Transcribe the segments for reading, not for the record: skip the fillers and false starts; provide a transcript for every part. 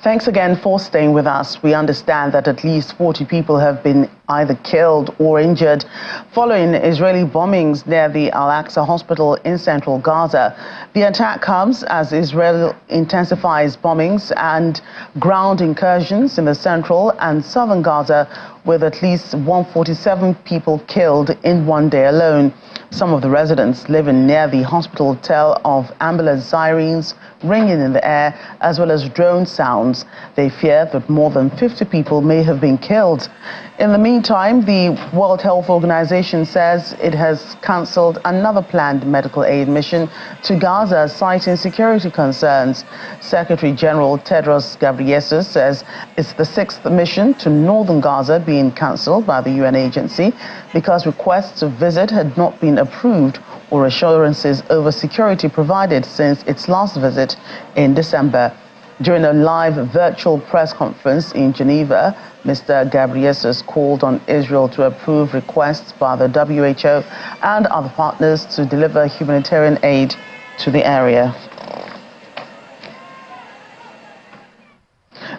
Thanks again for staying with us. We understand that at least 40 people have been either killed or injured following Israeli bombings near the Al-Aqsa hospital in central Gaza. The attack comes as Israel intensifies bombings and ground incursions in the central and southern Gaza, with at least 147 people killed in one day alone. Some of the residents living near the hospital tell of ambulance sirens ringing in the air, as well as drone sounds. They fear that more than 50 people may have been killed. In the meantime, the World Health Organization says it has cancelled another planned medical aid mission to Gaza, citing security concerns. Secretary General Tedros Ghebreyesus says it's the sixth mission to northern Gaza being cancelled by the UN agency because requests to visit had not been approved or assurances over security provided since its last visit in December. During a live virtual press conference in Geneva, Mr. Ghebreyesus called on Israel to approve requests by the WHO and other partners to deliver humanitarian aid to the area.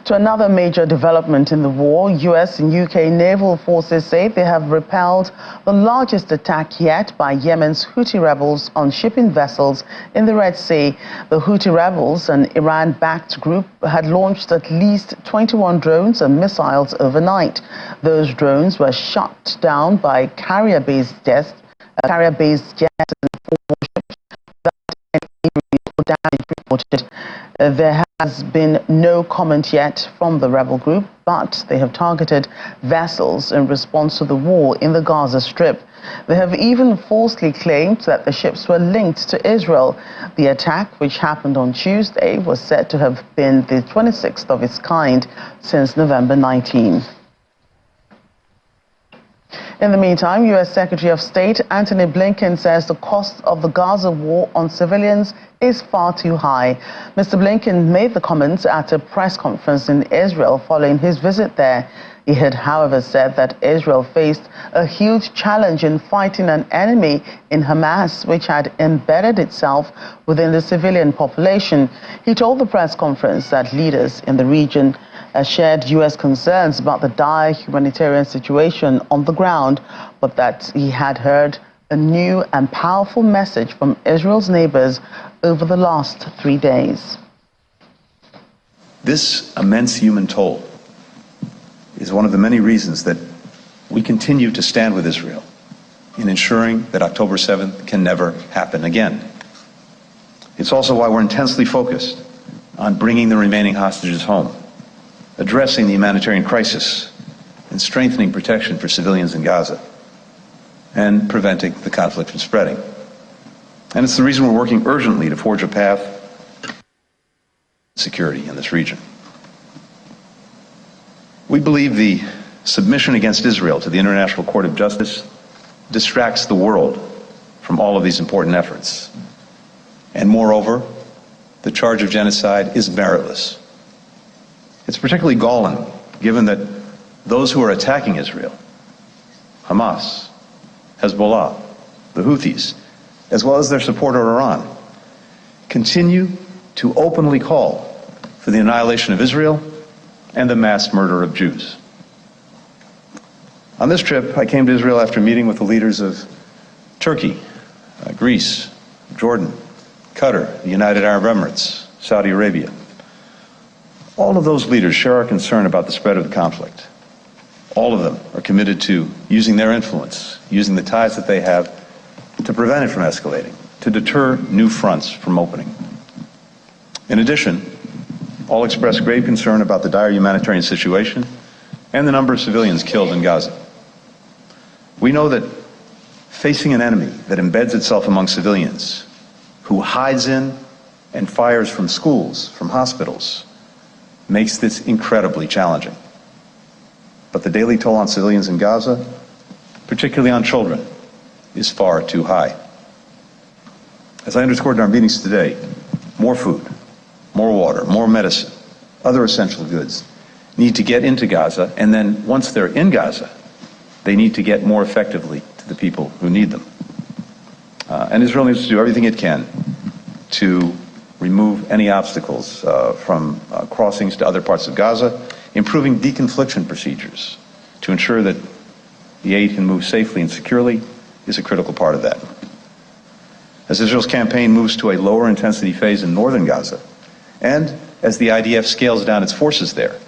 To another major development in the war, US and UK naval forces say they have repelled the largest attack yet by Yemen's Houthi rebels on shipping vessels in the Red Sea. The Houthi rebels, an Iran-backed group, had launched at least 21 drones and missiles overnight. Those drones were shot down by carrier-based jets and 4 warships without any injuries or damage reported. There has been no comment yet from the rebel group, but they have targeted vessels in response to the war in the Gaza Strip. They have even falsely claimed that the ships were linked to Israel. The attack, which happened on Tuesday, was said to have been the 26th of its kind since November 19. In the meantime, U.S. Secretary of State Antony Blinken says the cost of the Gaza war on civilians is far too high. Mr. Blinken made the comments at a press conference in Israel following his visit there. He had, however, said that Israel faced a huge challenge in fighting an enemy in Hamas, which had embedded itself within the civilian population. He told the press conference that leaders in the region shared U.S. concerns about the dire humanitarian situation on the ground, but that he had heard a new and powerful message from Israel's neighbors over the last 3 days. This immense human toll is one of the many reasons that we continue to stand with Israel in ensuring that October 7th can never happen again. It's also why we're intensely focused on bringing the remaining hostages home, addressing the humanitarian crisis, and strengthening protection for civilians in Gaza, and preventing the conflict from spreading. And it's the reason we're working urgently to forge a path to security in this region. We believe the submission against Israel to the International Court of Justice distracts the world from all of these important efforts. And moreover, the charge of genocide is meritless. It's particularly galling, given that those who are attacking Israel, Hamas, Hezbollah, the Houthis, as well as their supporter Iran, continue to openly call for the annihilation of Israel and the mass murder of Jews. On this trip, I came to Israel after meeting with the leaders of Turkey, Greece, Jordan, Qatar, the United Arab Emirates, Saudi Arabia. All of those leaders share our concern about the spread of the conflict. All of them are committed to using their influence, using the ties that they have to prevent it from escalating, to deter new fronts from opening. In addition, all express grave concern about the dire humanitarian situation and the number of civilians killed in Gaza. We know that facing an enemy that embeds itself among civilians, who hides in and fires from schools, from hospitals, makes this incredibly challenging. But the daily toll on civilians in Gaza, particularly on children, is far too high. As I underscored in our meetings today, more food, more water, more medicine, other essential goods need to get into Gaza, and then once they're in Gaza, they need to get more effectively to the people who need them. And Israel needs to do everything it can to remove any obstacles from crossings to other parts of Gaza, improving deconfliction procedures to ensure that the aid can move safely and securely is a critical part of that. As Israel's campaign moves to a lower intensity phase in northern Gaza, and as the IDF scales down its forces there,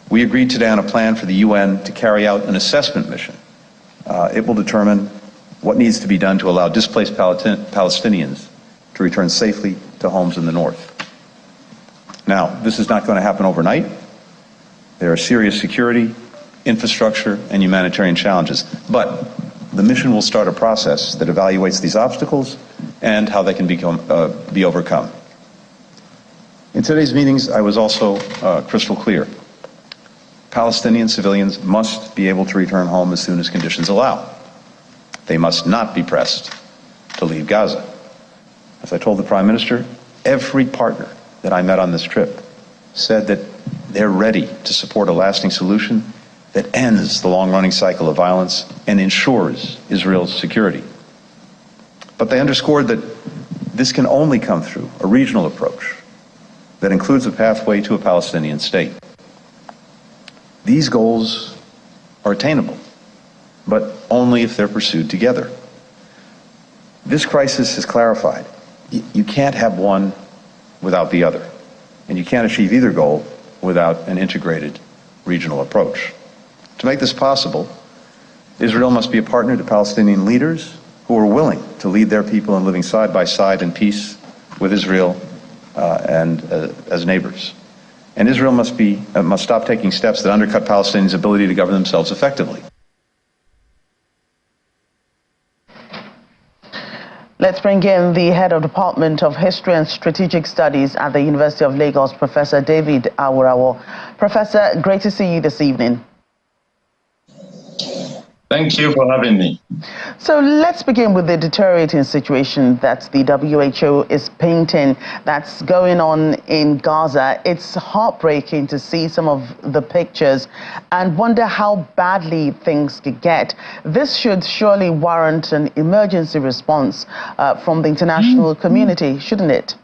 we agreed today on a plan for the UN to carry out an assessment mission. It will determine what needs to be done to allow displaced Palestinians to return safely to homes in the north. Now, this is not going to happen overnight. There are serious security, infrastructure, and humanitarian challenges, but the mission will start a process that evaluates these obstacles and how they can be overcome. In today's meetings, I was also crystal clear. Palestinian civilians must be able to return home as soon as conditions allow. They must not be pressed to leave Gaza. As I told the Prime Minister, every partner that I met on this trip said that they're ready to support a lasting solution that ends the long-running cycle of violence and ensures Israel's security. But they underscored that this can only come through a regional approach that includes a pathway to a Palestinian state. These goals are attainable, but only if they're pursued together. This crisis has clarified you can't have one without the other, and you can't achieve either goal without an integrated regional approach. To make this possible, Israel must be a partner to Palestinian leaders who are willing to lead their people in living side by side in peace with Israel and as neighbors. And Israel must stop taking steps that undercut Palestinians' ability to govern themselves effectively. Let's bring in the head of Department of History and Strategic Studies at the University of Lagos, Professor David Awurawo. Professor, great to see you this evening. Thank you for having me. So let's begin with the deteriorating situation that the WHO is painting that's going on in Gaza. It's heartbreaking to see some of the pictures and wonder how badly things could get. This should surely warrant an emergency response from the international community, shouldn't it?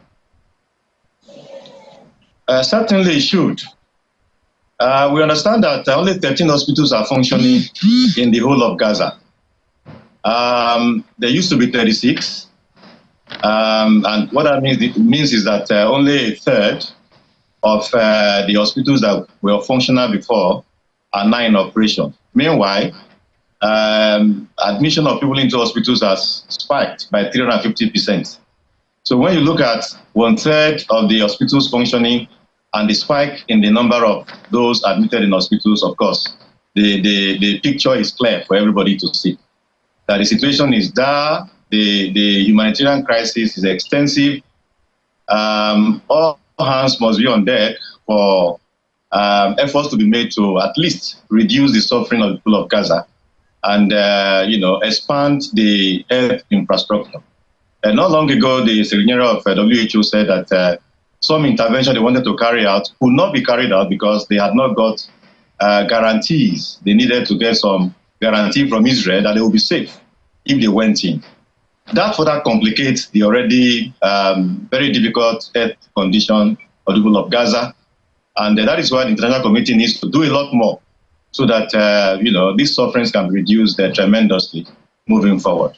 Certainly it should. We understand that only 13 hospitals are functioning in the whole of Gaza. There used to be 36. And what that means is that only a third of the hospitals that were functional before are now in operation. Meanwhile, admission of people into hospitals has spiked by 350%. So when you look at 1/3 of the hospitals functioning and the spike in the number of those admitted in hospitals, of course, the picture is clear for everybody to see. That the situation is there, the humanitarian crisis is extensive. All hands must be on deck for efforts to be made to at least reduce the suffering of the people of Gaza and expand the health infrastructure. Not long ago, the Secretary of WHO said that some intervention they wanted to carry out could not be carried out because they had not got guarantees. They needed to get some guarantee from Israel that they would be safe if they went in. That further complicates the already very difficult health condition of the people of Gaza. And that is why the international community needs to do a lot more so that these sufferings can be reduced tremendously moving forward.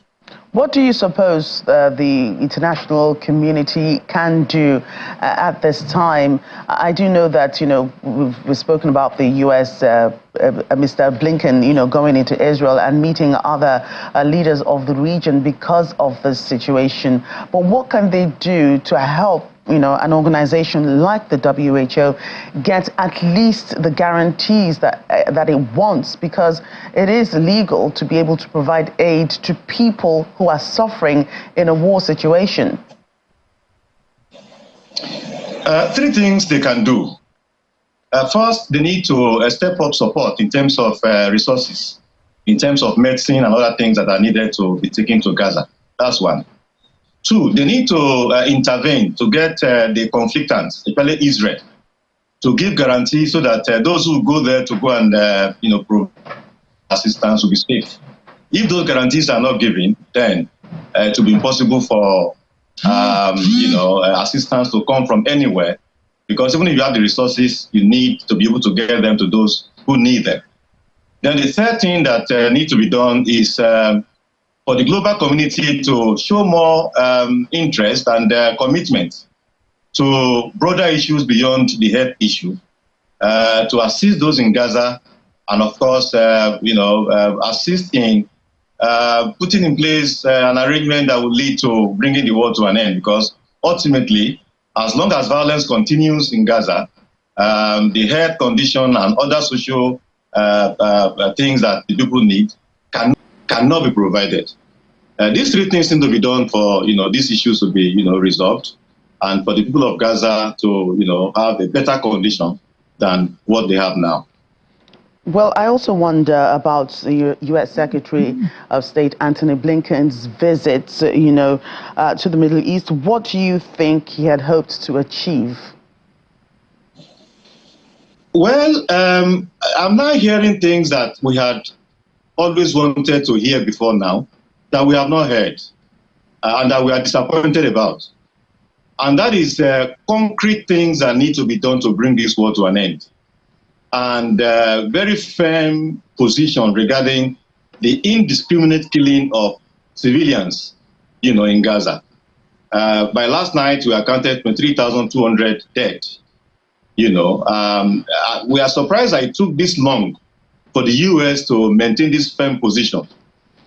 What do you suppose the international community can do at this time? I do know that, we've spoken about the U.S., Mr. Blinken, going into Israel and meeting other leaders of the region because of this situation. But what can they do to help an organization like the WHO get at least the guarantees that it wants, because it is illegal to be able to provide aid to people who are suffering in a war situation? Three things they can do. First, they need to step up support in terms of resources, in terms of medicine and other things that are needed to be taken to Gaza. That's one. Two, they need to intervene to get the conflictants, especially Israel, to give guarantees so that those who go there to go and provide assistance will be safe. If those guarantees are not given, then it will be impossible for assistance to come from anywhere, because even if you have the resources, you need to be able to get them to those who need them. Then the third thing that needs to be done is for the global community to show more interest and commitment to broader issues beyond the health issue, to assist those in Gaza, and of course, assist in putting in place an arrangement that will lead to bringing the war to an end. Because ultimately, as long as violence continues in Gaza, the health condition and other social things that the people need cannot be provided. These three things need to be done for these issues to be resolved, and for the people of Gaza to have a better condition than what they have now. Well, I also wonder about the U.S. Secretary of State Antony Blinken's visit, to the Middle East. What do you think he had hoped to achieve? Well, I'm now hearing things that we had always wanted to hear before now, that we have not heard, and that we are disappointed about. And that is concrete things that need to be done to bring this war to an end. And very firm position regarding the indiscriminate killing of civilians, in Gaza. By last night, we accounted for 3,200 dead. We are surprised that it took this long for the U.S. to maintain this firm position,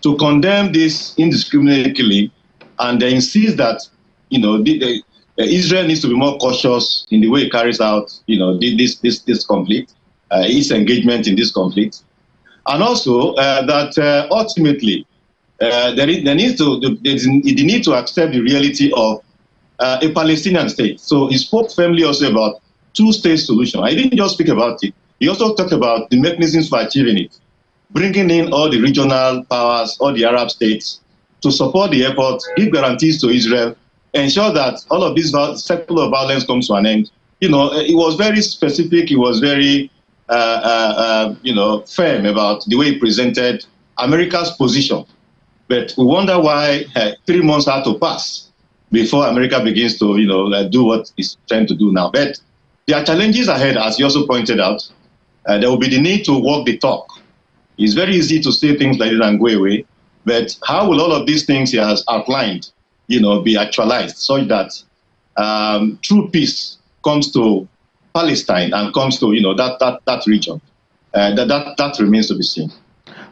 to condemn this indiscriminate killing, and they insist that, Israel needs to be more cautious in the way it carries out, this conflict. Its engagement in this conflict, and also that ultimately they need to accept the reality of a Palestinian state. So he spoke firmly also about two-state solution. I didn't just speak about it. He also talked about the mechanisms for achieving it, bringing in all the regional powers, all the Arab states to support the effort, give guarantees to Israel, ensure that all of this secular violence comes to an end. It was very specific. It was very firm about the way he presented America's position. But we wonder why 3 months had to pass before America begins to, do what it's trying to do now. But there are challenges ahead, as you also pointed out. There will be the need to walk the talk. It's very easy to say things like that and go away. But how will all of these things he has outlined, be actualized such that true peace comes to Palestine and comes to that region? That remains to be seen.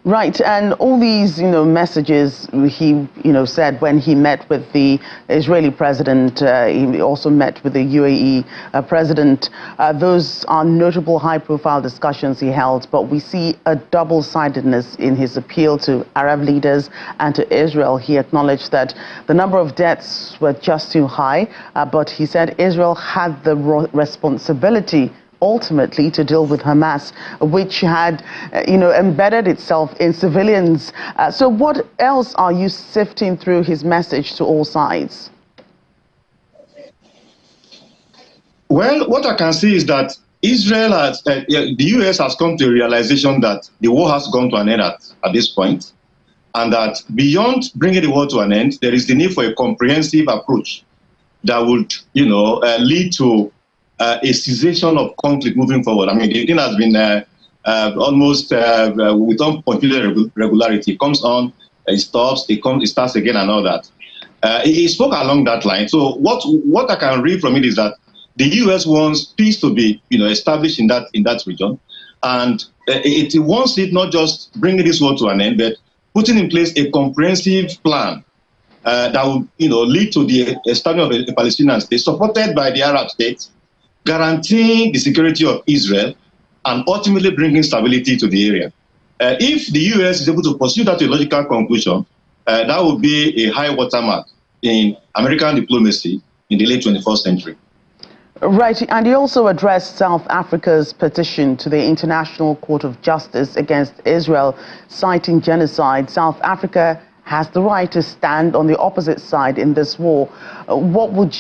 Right, and all these messages he said when he met with the Israeli president, he also met with the UAE president. Those are notable high-profile discussions he held, but we see a double-sidedness in his appeal to Arab leaders and to Israel. He acknowledged that the number of deaths were just too high, but he said Israel had the responsibility ultimately to deal with Hamas, which had, embedded itself in civilians. So what else are you sifting through his message to all sides? Well, what I can see is that Israel has, the U.S. has come to a realization that the war has gone to an end at this point, and that beyond bringing the war to an end, there is the need for a comprehensive approach that would, lead to a cessation of conflict moving forward. I mean, the thing has been almost with unpopular regularity. It comes on, it stops, it starts again, and all that. He spoke along that line. So what I can read from it is that the U.S. wants peace to be established in that region, and it wants it not just bringing this war to an end, but putting in place a comprehensive plan that will lead to the establishment of a Palestinian state supported by the Arab states, guaranteeing the security of Israel and ultimately bringing stability to the area. If the U.S. is able to pursue that to a logical conclusion, that would be a high watermark in American diplomacy in the late 21st century. Right, and he also addressed South Africa's petition to the International Court of Justice against Israel, citing genocide. South Africa has the right to stand on the opposite side in this war. Why would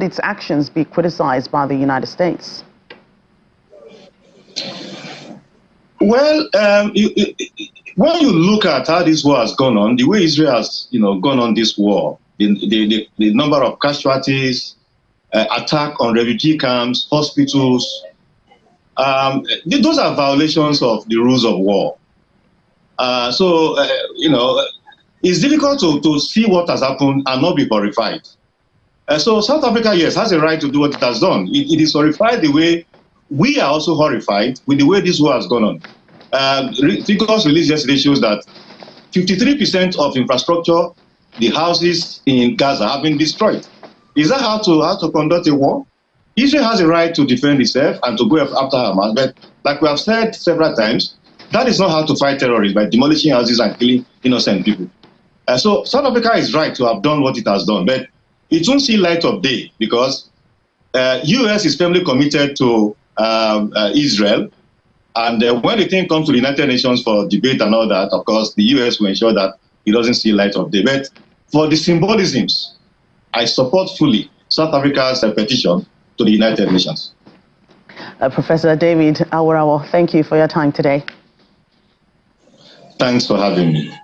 its actions be criticized by the United States? Well, when you look at how this war has gone on, the way Israel has, gone on this war, the number of casualties, attack on refugee camps, hospitals, those are violations of the rules of war. It's difficult to see what has happened and not be horrified. So South Africa, yes, has a right to do what it has done. It is horrified the way we are also horrified with the way this war has gone on. Figures released yesterday shows that 53% of infrastructure, the houses in Gaza, have been destroyed. Is that how to conduct a war? Israel has a right to defend itself and to go after Hamas, but like we have said several times, that is not how to fight terrorism, by demolishing houses and killing innocent people. So South Africa is right to have done what it has done, but it won't see light of day because U.S. is firmly committed to Israel. And when the thing comes to the United Nations for debate and all that, of course, the U.S. will ensure that it doesn't see light of day. But for the symbolisms, I support fully South Africa's petition to the United Nations. Professor David Awarawo, thank you for your time today. Thanks for having me.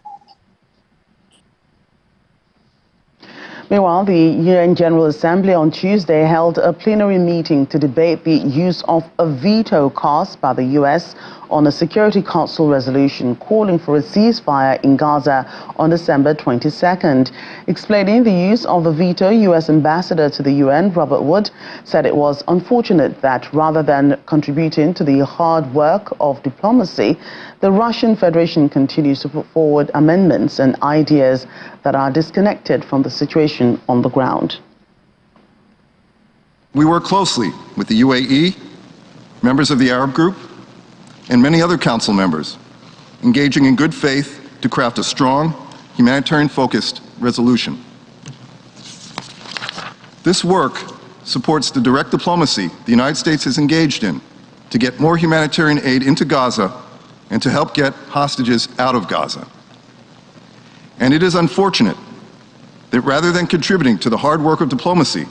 Meanwhile, the UN General Assembly on Tuesday held a plenary meeting to debate the use of a veto cast by the U.S. on a Security Council resolution calling for a ceasefire in Gaza on December 22nd. Explaining the use of the veto, U.S. Ambassador to the UN, Robert Wood, said it was unfortunate that rather than contributing to the hard work of diplomacy, the Russian Federation continues to put forward amendments and ideas that are disconnected from the situation on the ground. We work closely with the UAE, members of the Arab Group, and many other Council members, engaging in good faith to craft a strong, humanitarian-focused resolution. This work supports the direct diplomacy the United States has engaged in to get more humanitarian aid into Gaza and to help get hostages out of Gaza. And it is unfortunate that rather than contributing to the hard work of diplomacy,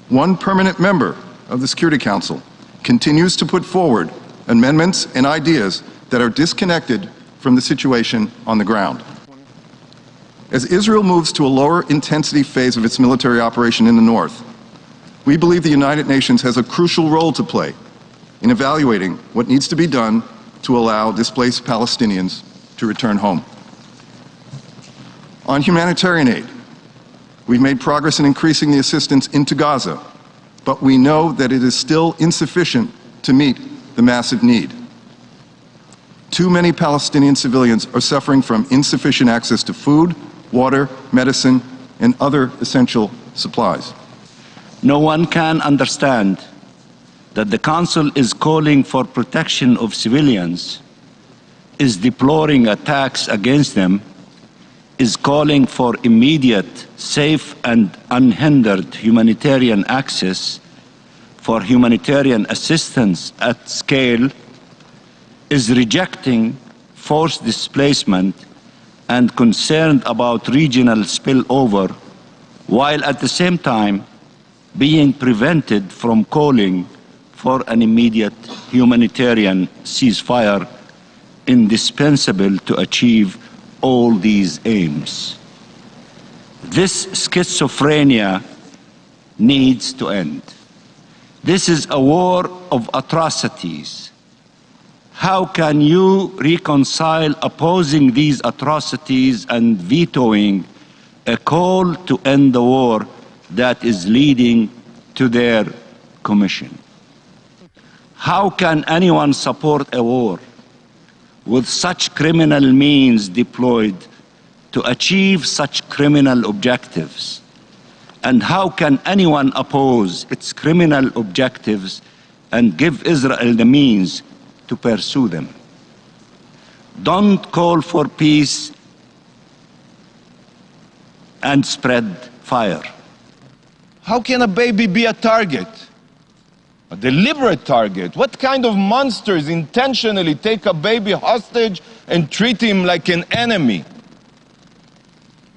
one permanent member of the Security Council continues to put forward amendments and ideas that are disconnected from the situation on the ground. As Israel moves to a lower intensity phase of its military operation in the north, we believe the United Nations has a crucial role to play in evaluating what needs to be done to allow displaced Palestinians to return home. On humanitarian aid, we've made progress in increasing the assistance into Gaza, but we know that it is still insufficient to meet the massive need. Too many Palestinian civilians are suffering from insufficient access to food, water, medicine, and other essential supplies. No one can understand that the Council is calling for protection of civilians, is deploring attacks against them, is calling for immediate, safe and unhindered humanitarian access, for humanitarian assistance at scale, is rejecting forced displacement and concerned about regional spillover, while at the same time being prevented from calling for an immediate humanitarian ceasefire indispensable to achieve all these aims. This schizophrenia needs to end. This is a war of atrocities. How can you reconcile opposing these atrocities and vetoing a call to end the war that is leading to their commission? How can anyone support a war with such criminal means deployed to achieve such criminal objectives? And how can anyone oppose its criminal objectives and give Israel the means to pursue them? Don't call for peace and spread fire. How can a baby be a target? A deliberate target? What kind of monsters intentionally take a baby hostage and treat him like an enemy?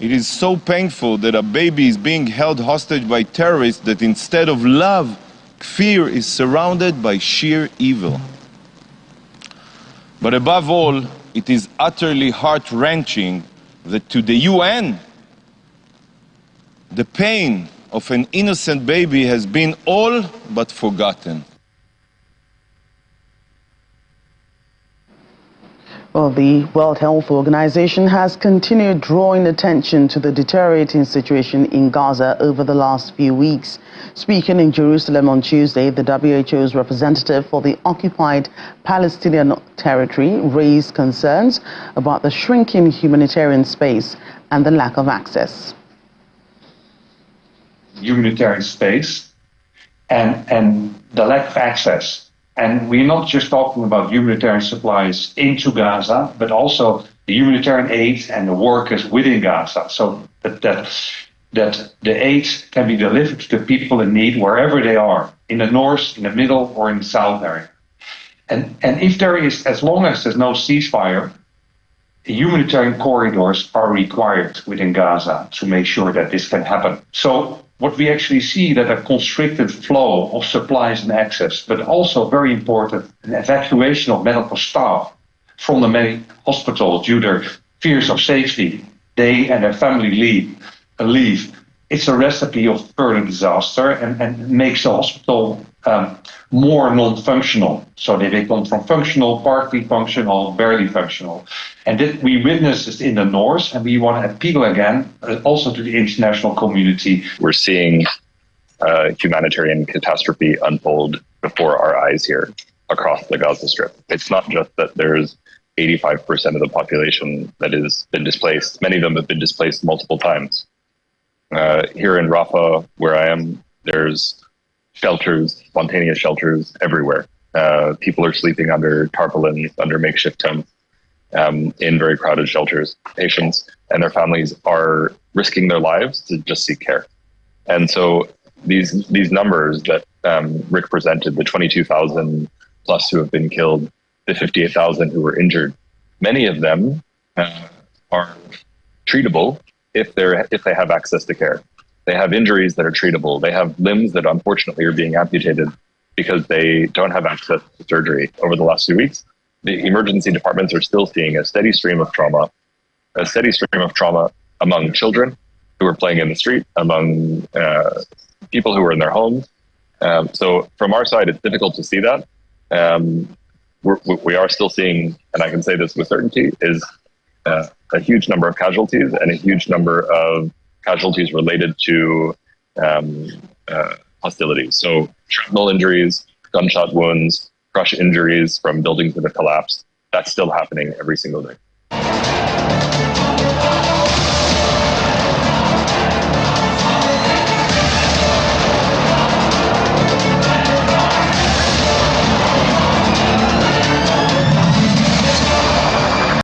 It is so painful that a baby is being held hostage by terrorists that instead of love, fear is surrounded by sheer evil. But above all, it is utterly heart-wrenching that to the UN, the pain of an innocent baby has been all but forgotten. Well, the World Health Organization has continued drawing attention to the deteriorating situation in Gaza over the last few weeks. Speaking in Jerusalem on Tuesday, the WHO's representative for the occupied Palestinian territory raised concerns about the shrinking humanitarian space and the lack of access. Humanitarian space and the lack of access. And we're not just talking about humanitarian supplies into Gaza, but also the humanitarian aid and the workers within Gaza. So that the aid can be delivered to people in need wherever they are, in the north, in the middle, or in the south area. And if there is, as long as there's no ceasefire, humanitarian corridors are required within Gaza to make sure that this can happen. So what we actually see that a constricted flow of supplies and access, but also very important, an evacuation of medical staff from the many hospitals due to fears of safety. They and their family leave. It's a recipe of further disaster and makes the hospital more non-functional. So they become from functional, partly functional, barely functional. And that we witnessed this in the north, and we want to appeal again, also to the international community. We're seeing humanitarian catastrophe unfold before our eyes here across the Gaza Strip. It's not just that there's 85% of the population that has been displaced. Many of them have been displaced multiple times. Here in Rafah, where I am, there's shelters, spontaneous shelters everywhere. People are sleeping under tarpaulins, under makeshift tents, in very crowded shelters. Patients and their families are risking their lives to just seek care. And so these numbers that Rick presented, the 22,000 plus who have been killed, the 58,000 who were injured, many of them are treatable if they have access to care. They have injuries that are treatable. They have limbs that unfortunately are being amputated because they don't have access to surgery. Over the last few weeks, the emergency departments are still seeing a steady stream of trauma among children who are playing in the street, among people who are in their homes. So from our side, it's difficult to see that. We are still seeing, and I can say this with certainty, is a huge number of casualties and a huge number of casualties related to hostilities. So shrapnel injuries, gunshot wounds, crush injuries from buildings that have collapsed. That's still happening every single day.